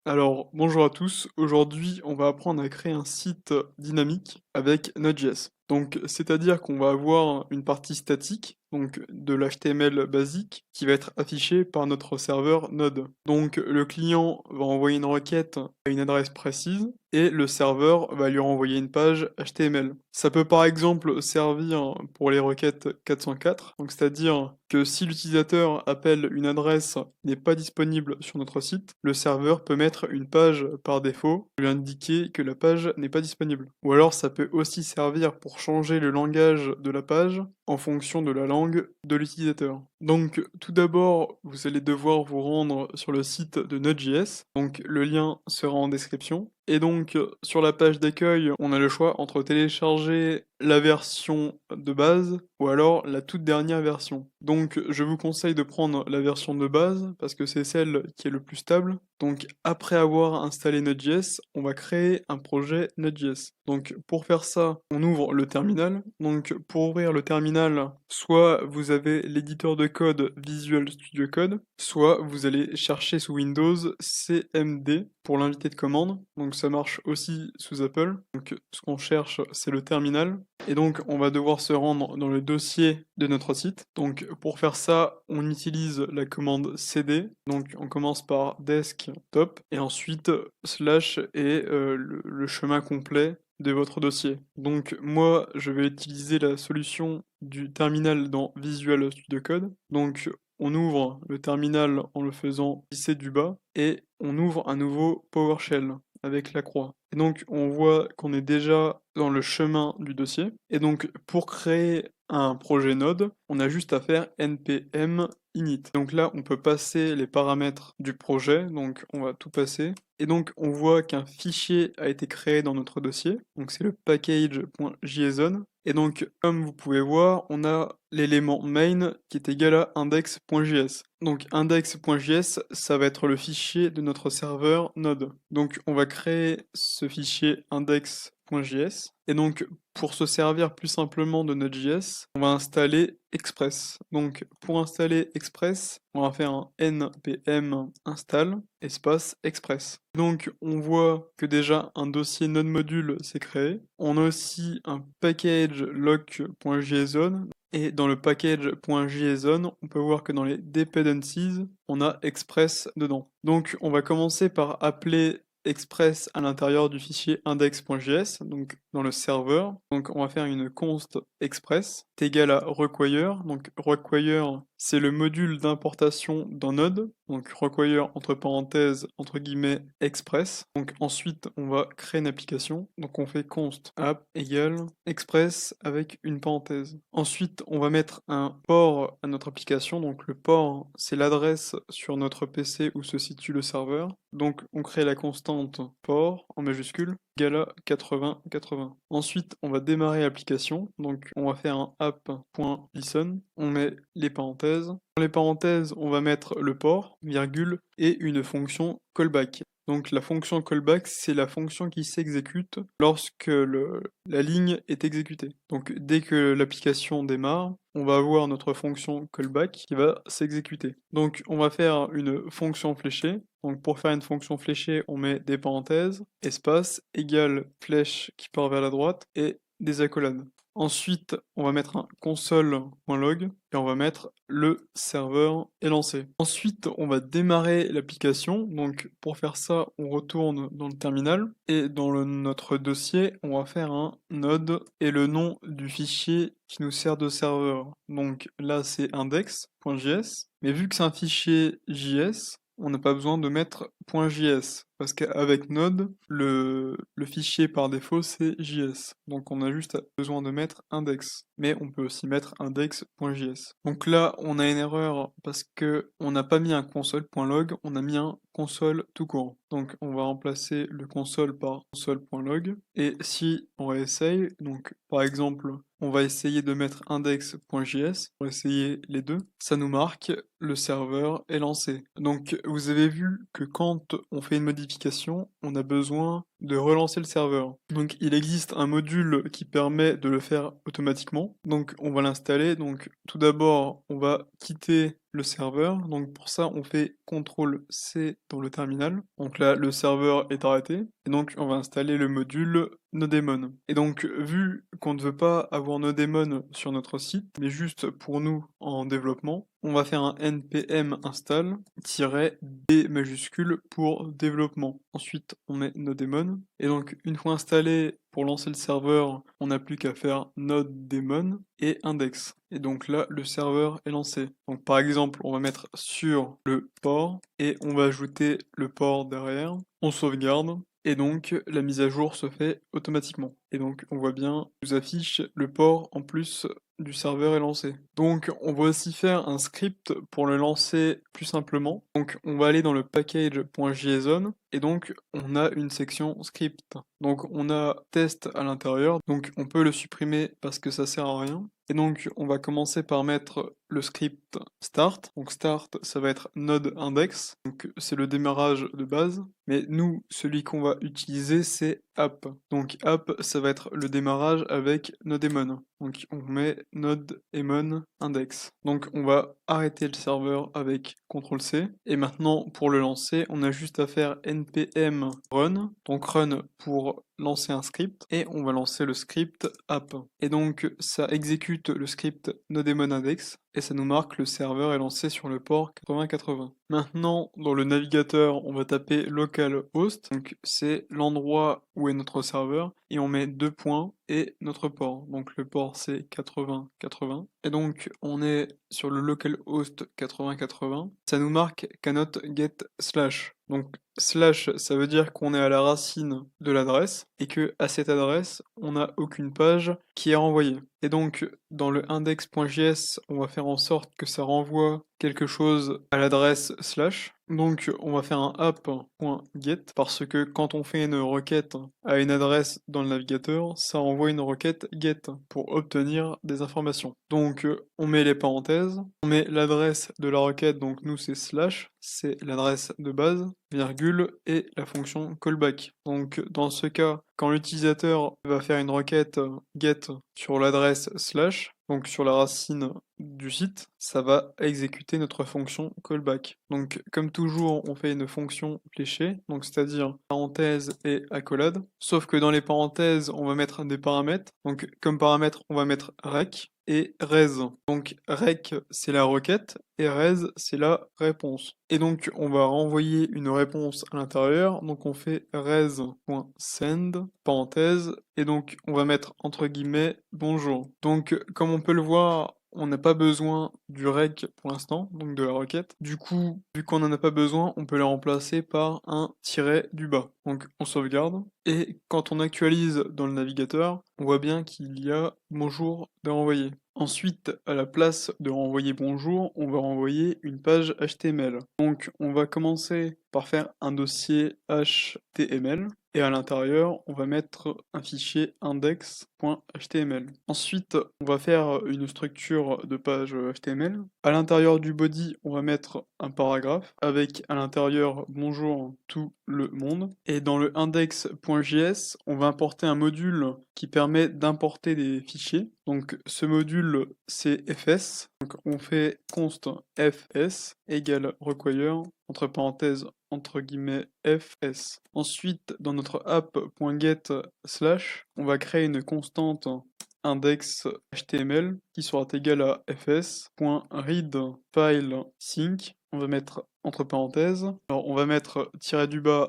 Alors, bonjour à tous. Aujourd'hui, on va apprendre à créer un site dynamique avec Node.js. Donc, c'est-à-dire qu'on va avoir une partie statique, donc de l'HTML basique, qui va être affichée par notre serveur Node. Donc, le client va envoyer une requête à une adresse précise et le serveur va lui renvoyer une page HTML. Ça peut par exemple servir pour les requêtes 404, donc c'est-à-dire que si l'utilisateur appelle une adresse qui n'est pas disponible sur notre site, le serveur peut mettre une page par défaut, lui indiquer que la page n'est pas disponible. Ou alors ça peut aussi servir pour changer le langage de la page en fonction de la langue de l'utilisateur. Donc tout d'abord, vous allez devoir vous rendre sur le site de Node.js, donc le lien sera en description. Et donc sur la page d'accueil, on a le choix entre télécharger la version de base ou alors la toute dernière version. Donc je vous conseille de prendre la version de base parce que c'est celle qui est le plus stable. Donc après avoir installé Node.js, on va créer un projet Node.js. Donc pour faire ça, on ouvre le terminal. Donc pour ouvrir le terminal, soit vous avez l'éditeur de code Visual Studio Code, soit vous allez chercher sous Windows CMD pour l'invité de commande. Donc ça marche aussi sous Apple. Donc ce qu'on cherche, c'est le terminal. Et donc on va devoir se rendre dans le dossier de notre site. Donc pour faire ça, on utilise la commande cd. Donc on commence par desktop et ensuite slash et le chemin complet de votre dossier. Donc moi, je vais utiliser la solution du terminal dans Visual Studio Code. Donc on ouvre le terminal en le faisant glisser du bas et on ouvre un nouveau PowerShell avec la croix. Et donc on voit qu'on est déjà dans le chemin du dossier. Et donc pour créer un projet Node, on a juste à faire npm init. Donc là, on peut passer les paramètres du projet, donc on va tout passer. Et donc on voit qu'un fichier a été créé dans notre dossier, donc c'est le package.json. Et donc comme vous pouvez voir, on a l'élément main qui est égal à index.js. Donc index.js, ça va être le fichier de notre serveur Node. Donc on va créer ce fichier index.js. Et donc pour se servir plus simplement de Node.js, on va installer Express. Donc pour installer Express, on va faire un npm install espace Express. Donc on voit que déjà un dossier Node module s'est créé. On a aussi un package lock.json. Et dans le package.json, on peut voir que dans les dependencies, on a Express dedans. Donc on va commencer par appeler Express à l'intérieur du fichier index.js, donc dans le serveur. Donc on va faire une const express est égal à require. Donc require, c'est le module d'importation dans Node. Donc require entre parenthèses, entre guillemets, express. Donc ensuite on va créer une application. Donc on fait const app égale express avec une parenthèse. Ensuite on va mettre un port à notre application. Donc le port, c'est l'adresse sur notre PC où se situe le serveur. Donc on crée la constante port en majuscule égale à 80 80. Ensuite on va démarrer l'application. Donc on va faire un app.listen. On met les parenthèses. Dans les parenthèses, on va mettre le port, virgule, et une fonction callback. Donc la fonction callback, c'est la fonction qui s'exécute lorsque la ligne est exécutée. Donc dès que l'application démarre, on va avoir notre fonction callback qui va s'exécuter. Donc on va faire une fonction fléchée. Donc pour faire une fonction fléchée, on met des parenthèses, espace, égale flèche qui part vers la droite et des accolades. Ensuite, on va mettre un console.log et on va mettre le serveur est lancé. Ensuite, on va démarrer l'application. Donc, pour faire ça, on retourne dans le terminal et dans notre dossier, on va faire un node et le nom du fichier qui nous sert de serveur. Donc là, c'est index.js, mais vu que c'est un fichier JS, on n'a pas besoin de mettre .js parce qu'avec Node, le fichier par défaut c'est JS. Donc on a juste besoin de mettre index. Mais on peut aussi mettre index.js. Donc là, on a une erreur parce que on n'a pas mis un console.log, on a mis un console tout court. Donc on va remplacer le console par console.log. Et si on réessaye, donc par exemple, on va essayer de mettre index.js pour essayer les deux. Ça nous marque le serveur est lancé. Donc vous avez vu que quand on fait une modification, on a besoin de relancer le serveur. Donc il existe un module qui permet de le faire automatiquement. Donc on va l'installer. Donc tout d'abord, on va quitter le serveur. Donc pour ça, on fait CTRL-C dans le terminal. Donc là, le serveur est arrêté. Et donc on va installer le module Nodemon. Et donc vu qu'on ne veut pas avoir Nodemon sur notre site, mais juste pour nous en développement, on va faire un npm install-d majuscule pour développement. Ensuite, on met Nodemon. Et donc, une fois installé, pour lancer le serveur, on n'a plus qu'à faire node-daemon et index. Et donc là, le serveur est lancé. Donc par exemple, on va mettre sur le port et on va ajouter le port derrière. On sauvegarde. Et donc, la mise à jour se fait automatiquement. Et donc, on voit bien, il nous affiche le port en plus du serveur est lancé. Donc, on va aussi faire un script pour le lancer plus simplement. Donc, on va aller dans le package.json et donc, on a une section script. Donc, on a test à l'intérieur. Donc, on peut le supprimer parce que ça sert à rien. Et donc, on va commencer par mettre le script start. Donc, start, ça va être node index. Donc, c'est le démarrage de base. Mais nous, celui qu'on va utiliser, c'est app. Donc, app, ça va être le démarrage avec nodemon. Donc, on met nodemon index. Donc, on va arrêter le serveur avec CTRL-C. Et maintenant, pour le lancer, on a juste à faire npm run. Donc, run pour lancer un script et on va lancer le script app. Et donc ça exécute le script nodemon index et ça nous marque le serveur est lancé sur le port 8080. Maintenant, dans le navigateur, on va taper localhost, donc c'est l'endroit où est notre serveur, et on met 2 points et notre port. Donc le port c'est 8080. Et donc on est sur le localhost 8080. Ça nous marque cannot get slash. Donc slash, ça veut dire qu'on est à la racine de l'adresse et que à cette adresse, on n'a aucune page qui est renvoyée. Et donc dans le index.js, on va faire en sorte que ça renvoie quelque chose à l'adresse slash. Donc on va faire un app.get parce que quand on fait une requête à une adresse dans le navigateur, ça envoie une requête get pour obtenir des informations. Donc on met les parenthèses, on met l'adresse de la requête, donc nous c'est slash, c'est l'adresse de base, virgule et la fonction callback. Donc dans ce cas, quand l'utilisateur va faire une requête get sur l'adresse slash, donc sur la racine du site, ça va exécuter notre fonction callback. Donc comme toujours, on fait une fonction fléchée, donc c'est-à-dire parenthèse et accolade, sauf que dans les parenthèses, on va mettre des paramètres. Donc comme paramètre, on va mettre rec et res. Donc rec, c'est la requête et res, c'est la réponse. Et donc on va renvoyer une réponse à l'intérieur, donc on fait res.send, parenthèse, et donc on va mettre entre guillemets bonjour. Donc comme on peut le voir, on n'a pas besoin du rec pour l'instant, donc de la requête. Du coup, vu qu'on n'en a pas besoin, on peut la remplacer par un tiret du bas. Donc on sauvegarde. Et quand on actualise dans le navigateur, on voit bien qu'il y a bonjour de renvoyer. Ensuite, à la place de renvoyer bonjour, on va renvoyer une page HTML. Donc on va commencer par faire un dossier HTML. Et à l'intérieur, on va mettre un fichier index.html. Ensuite, on va faire une structure de page HTML. À l'intérieur du body, on va mettre un paragraphe avec à l'intérieur bonjour tout le monde. Et dans le index.js, on va importer un module qui permet d'importer des fichiers. Donc ce module, c'est fs. Donc on fait const fs égale require entre parenthèses entre guillemets fs. Ensuite, dans notre app.get slash, on va créer une constante index HTML qui sera égale à fs.readFileSync. On va mettre entre parenthèses. Alors on va mettre du bas,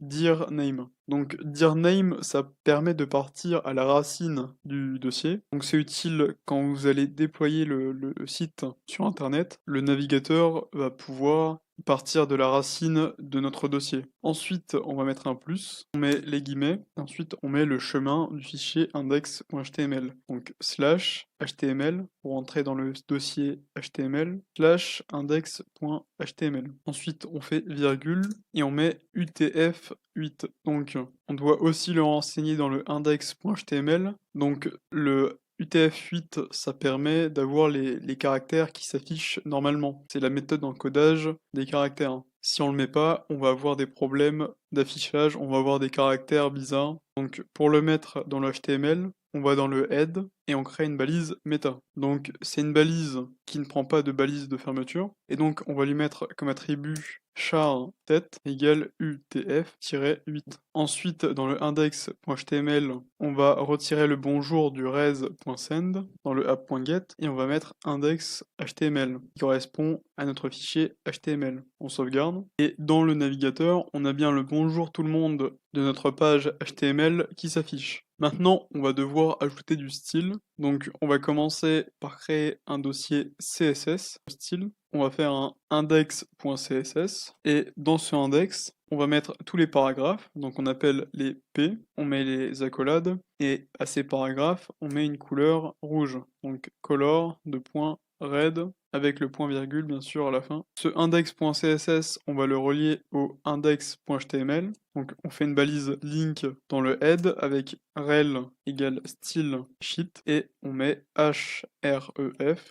dir name. Donc dir name, ça permet de partir à la racine du dossier. Donc c'est utile quand vous allez déployer le site sur internet. Le navigateur va pouvoir partir de la racine de notre dossier. Ensuite, on va mettre un plus, on met les guillemets, ensuite on met le chemin du fichier index.html. Donc slash html pour entrer dans le dossier html, slash index.html. Ensuite, on fait virgule et on met utf8. Donc, on doit aussi le renseigner dans le index.html. Donc, le UTF-8, ça permet d'avoir les caractères qui s'affichent normalement. C'est la méthode d'encodage des caractères. Si on le met pas, on va avoir des problèmes d'affichage, on va avoir des caractères bizarres. Donc pour le mettre dans le HTML, on va dans le head et on crée une balise méta. Donc c'est une balise qui ne prend pas de balise de fermeture et donc on va lui mettre comme attribut char tête égale UTF-8. Ensuite, dans le index.html, on va retirer le bonjour du res.send dans le app.get et on va mettre index.html qui correspond à notre fichier HTML. On sauvegarde et dans le navigateur, on a bien le bonjour tout le monde de notre page HTML qui s'affiche. Maintenant, on va devoir ajouter du style. Donc, on va commencer par créer un dossier CSS style. On va faire un index.css et dans ce index, on va mettre tous les paragraphes. Donc, on appelle les P, on met les accolades et à ces paragraphes, on met une couleur rouge. Donc, color de point red avec le point virgule bien sûr à la fin. Ce index.css, on va le relier au index.html. Donc on fait une balise link dans le head avec rel égale style sheet et on met href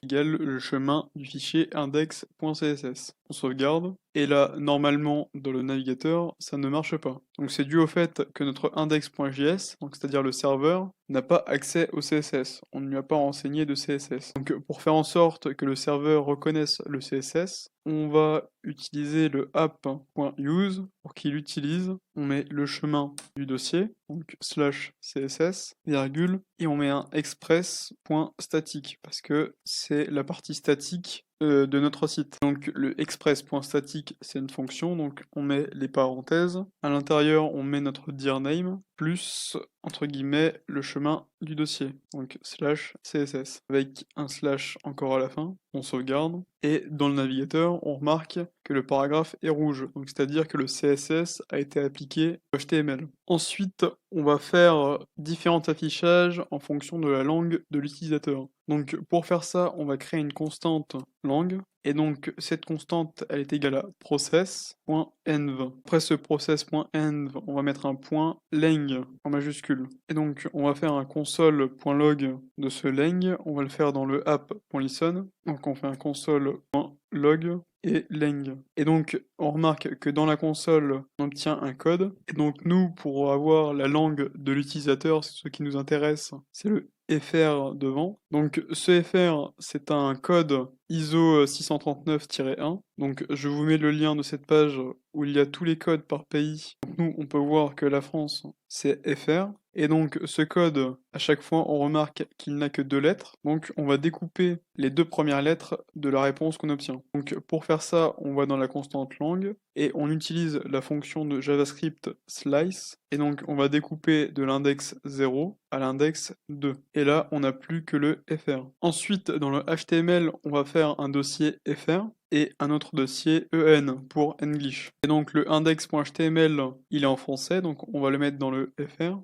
égale le chemin du fichier index.css. On sauvegarde et là normalement dans le navigateur ça ne marche pas. Donc c'est dû au fait que notre index.js, donc c'est-à-dire le serveur, n'a pas accès au CSS. On ne lui a pas renseigné de CSS. Donc pour faire en sorte que le serveur reconnaisse le CSS, on va utiliser le app.use pour qu'il l'utilise. On met le chemin du dossier, donc /css, virgule, et on met un express.static parce que c'est la partie statique de notre site. Donc le express.static c'est une fonction, donc on met les parenthèses. À l'intérieur on met notre dir name plus entre guillemets le chemin du dossier, donc /css avec un slash encore à la fin. On sauvegarde et dans le navigateur on remarque que le paragraphe est rouge, donc c'est-à-dire que le CSS a été appliqué au HTML. Ensuite on va faire différents affichages en fonction de la langue de l'utilisateur. Donc pour faire ça, on va créer une constante langue, et donc cette constante, elle est égale à process.env. Après ce process.env, on va mettre un point lang en majuscule. Et donc on va faire un console.log de ce lang, on va le faire dans le app.listen. Donc on fait un console.log et lang. Et donc, on remarque que dans la console, on obtient un code. Et donc, nous, pour avoir la langue de l'utilisateur, c'est ce qui nous intéresse, c'est le FR devant. Donc, ce FR, c'est un code ISO 639-1. Donc, je vous mets le lien de cette page où il y a tous les codes par pays. Donc, nous, on peut voir que la France, c'est FR. Et donc, ce code, à chaque fois, on remarque qu'il n'a que 2 lettres. Donc, on va découper les 2 premières lettres de la réponse qu'on obtient. Donc, pour faire ça, on va dans la constante langue et on utilise la fonction de JavaScript slice. Et donc, on va découper de l'index 0 à l'index 2. Et là, on n'a plus que le FR. Ensuite, dans le HTML, on va faire un dossier FR et un autre dossier EN pour English. Et donc le index.html, il est en français, donc on va le mettre dans le FR.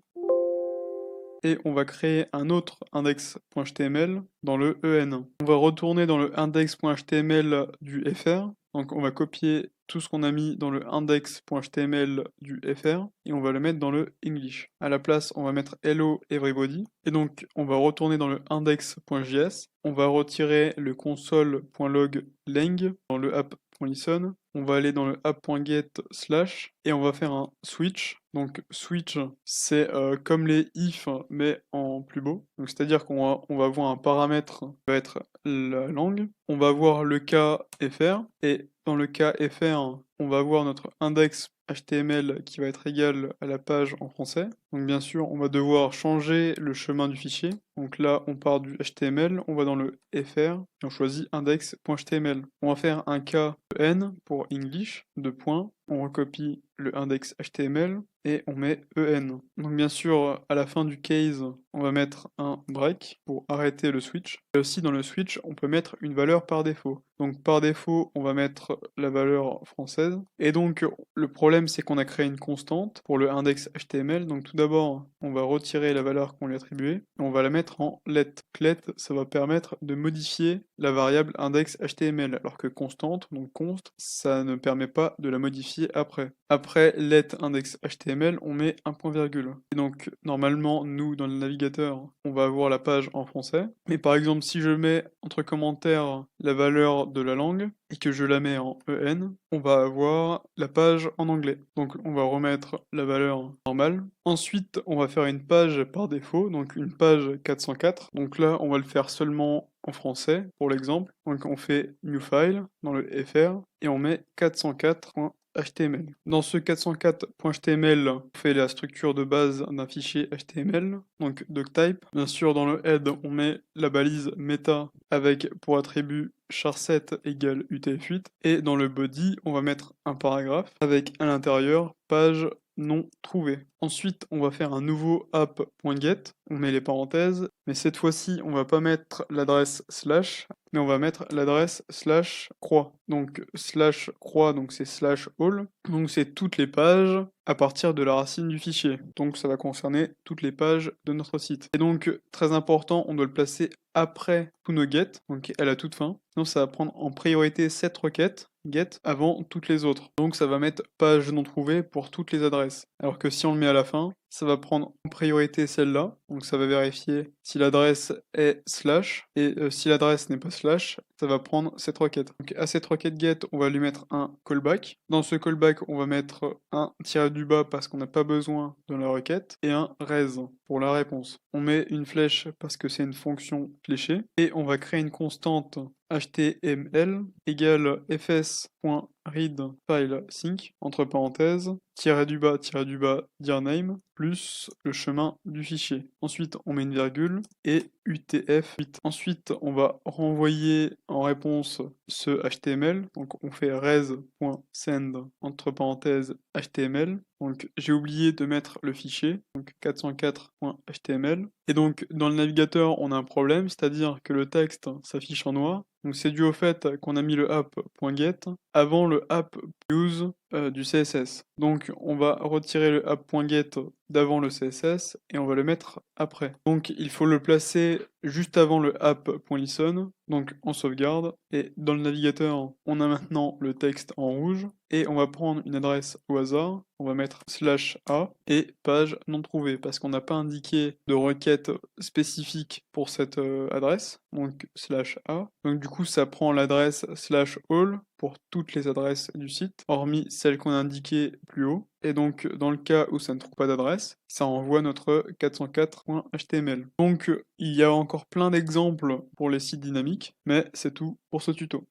Et on va créer un autre index.html dans le EN. On va retourner dans le index.html du FR. Donc on va copier tout ce qu'on a mis dans le index.html du FR et on va le mettre dans le English. À la place, on va mettre hello everybody. Et donc on va retourner dans le index.js. On va retirer le console.log lang dans le app.listen. On va aller dans le app.get slash et on va faire un switch. Donc switch, c'est comme les if mais en plus beau. Donc c'est-à-dire on va avoir un paramètre qui va être la langue. On va avoir le cas fr et dans le cas fr, on va avoir notre index HTML qui va être égal à la page en français. Donc bien sûr, on va devoir changer le chemin du fichier. Donc là, on part du HTML, on va dans le fr et on choisit index.html. On va faire un k n pour English, 2 points. On recopie le index HTML et on met en. Donc bien sûr, à la fin du case, on va mettre un break pour arrêter le switch. Et aussi dans le switch, on peut mettre une valeur par défaut. Donc par défaut, on va mettre la valeur française. Et donc le problème, c'est qu'on a créé une constante pour le index HTML. Donc tout d'abord, on va retirer la valeur qu'on lui attribuait et on va la mettre en let. Let, ça va permettre de modifier la variable index HTML, alors que constante, donc const, ça ne permet pas de la modifier après. Après let index HTML, on met un point virgule. Et donc normalement, nous dans le navigateur, on va avoir la page en français. Mais par exemple, si je mets entre commentaires la valeur de la langue et que je la mets en EN, on va avoir la page en anglais. Donc on va remettre la valeur normale. Ensuite, on va faire une page par défaut, donc une page 404. Donc là, on va le faire seulement en français, pour l'exemple. Donc on fait New File dans le FR et on met 404.html. Dans ce 404.html, on fait la structure de base d'un fichier HTML, donc doctype. Bien sûr, dans le head, on met la balise meta avec pour attribut char7 égale UTF-8. Et dans le body, on va mettre un paragraphe avec à l'intérieur page non trouvé. Ensuite, on va faire un nouveau app.get, on met les parenthèses, mais cette fois-ci, on va pas mettre l'adresse slash, mais on va mettre l'adresse slash croix. Donc slash croix, donc c'est slash all, donc c'est toutes les pages à partir de la racine du fichier. Donc ça va concerner toutes les pages de notre site. Et donc, très important, on doit le placer après tous nos get, donc à la toute fin. Sinon, ça va prendre en priorité cette requête, get, avant toutes les autres. Donc ça va mettre page non trouvée pour toutes les adresses. Alors que si on le met à la fin, ça va prendre en priorité celle-là. Donc ça va vérifier si l'adresse est slash. Et si l'adresse n'est pas slash, ça va prendre cette requête. Donc à cette requête get, on va lui mettre un callback. Dans ce callback, on va mettre un tiré du bas parce qu'on n'a pas besoin de la requête. Et un res pour la réponse. On met une flèche parce que c'est une fonction fléchée. Et on va créer une constante HTML égale fs.readFileSync, entre parenthèses, tiré du bas, dir name, plus le chemin du fichier. Ensuite, on met une virgule et UTF-8. Ensuite, on va renvoyer en réponse ce HTML. Donc, on fait res.send, entre parenthèses, HTML. Donc, j'ai oublié de mettre le fichier, donc 404.html. Et donc, dans le navigateur, on a un problème, c'est-à-dire que le texte s'affiche en noir. Donc, c'est dû au fait qu'on a mis le app.get avant le app.use du CSS. Donc, on va retirer le app.get d'avant le CSS et on va le mettre après. Donc, il faut le placer juste avant le app.listen, donc en sauvegarde. Et dans le navigateur, on a maintenant le texte en rouge. Et on va prendre une adresse au hasard, on va mettre /a et page non trouvée, parce qu'on n'a pas indiqué de requête spécifique pour cette adresse, donc /a. Donc du coup, ça prend l'adresse /all pour toutes les adresses du site, hormis celle qu'on a indiquée plus haut. Et donc, dans le cas où ça ne trouve pas d'adresse, ça envoie notre 404.html. Donc, il y a encore plein d'exemples pour les sites dynamiques, mais c'est tout pour ce tuto.